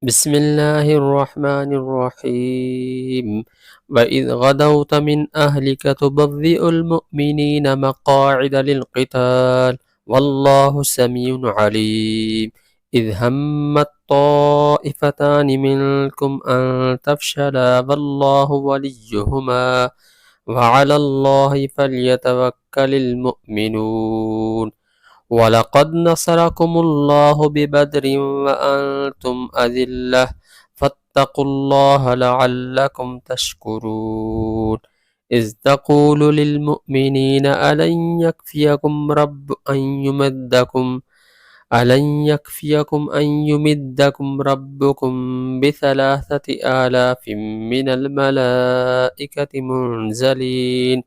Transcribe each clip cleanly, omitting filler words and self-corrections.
بسم الله الرحمن الرحيم وإذ غدوت من أهلك تبذئ المؤمنين مقاعد للقتال والله سميع عليم إذ همت طائفتان منكم أن تفشلا والله وليهما وعلى الله فليتوكل المؤمنون ولقد نصركم الله ببدر وأنتم أذلة فاتقوا الله لعلكم تشكرون إذ تقول للمؤمنين ألن يكفيكم ربكم بثلاثة آلاف من الملائكة منزلين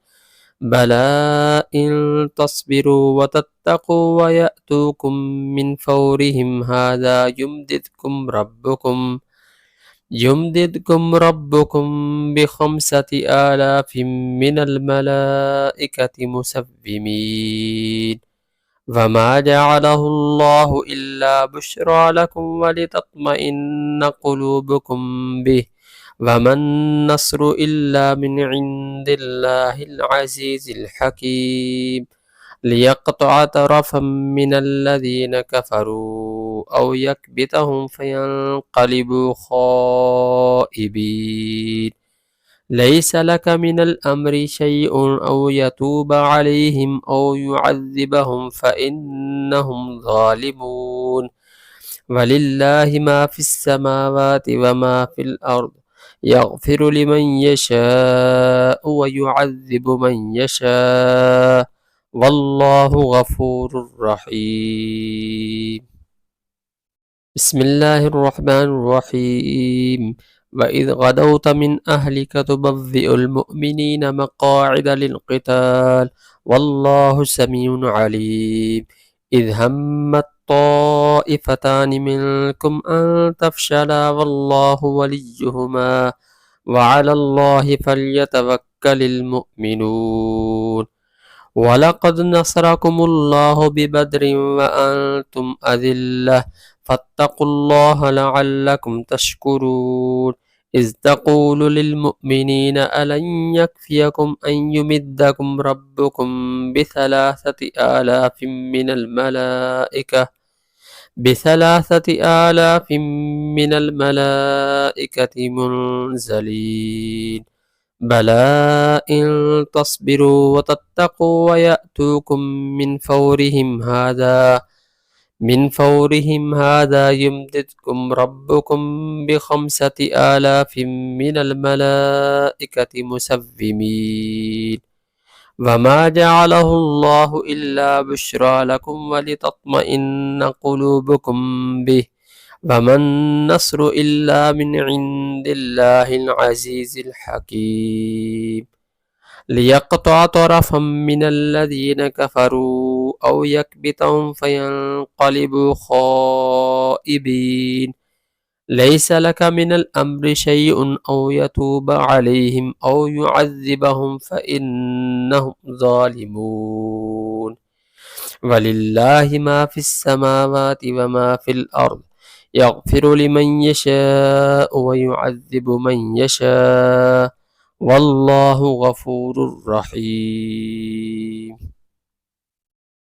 بلى إن تصبروا وتتقوا ويأتوكم من فورهم هذا يمددكم بخمسة آلاف من الملائكة مسومين وما جعله الله إلا بشرى لكم ولتطمئن قلوبكم به وما النصر إلا من عند الله العزيز الحكيم ليقطع طرفا من الذين كفروا أو يكبتهم فينقلبوا خائبين ليس لك من الأمر شيء أو يتوب عليهم أو يعذبهم فإنهم ظالمون ولله ما في السماوات وما في الأرض يغفر لمن يشاء ويعذب من يشاء والله غفور رحيم بسم الله الرحمن الرحيم وإذ غدوت من أهلك تبذئ المؤمنين مقاعد للقتال والله سميع عليم إذ همت طائفتان منكم أن تفشلا والله وليهما وعلى الله فليتوكل المؤمنون ولقد نصركم الله ببدر وأنتم أذلة فاتقوا الله لعلكم تشكرون إذ تقول للمؤمنين ألن يكفيكم أن يمدكم ربكم بثلاثة آلاف من الملائكة منزلين بلى إن تصبروا وتتقوا ويأتوكم من فورهم هذا يمددكم ربكم بخمسة آلاف من الملائكة مسومين وما جعله الله إلا بشرى لكم ولتطمئن قلوبكم به وما النصر إلا من عند الله العزيز الحكيم ليقطع طرفا من الذين كفروا أو يكبتهم فينقلبوا خائبين ليس لك من الأمر شيء أو يتوب عليهم أو يعذبهم فإنهم ظالمون ولله ما في السماوات وما في الأرض يغفر لمن يشاء ويعذب من يشاء والله غفور رحيم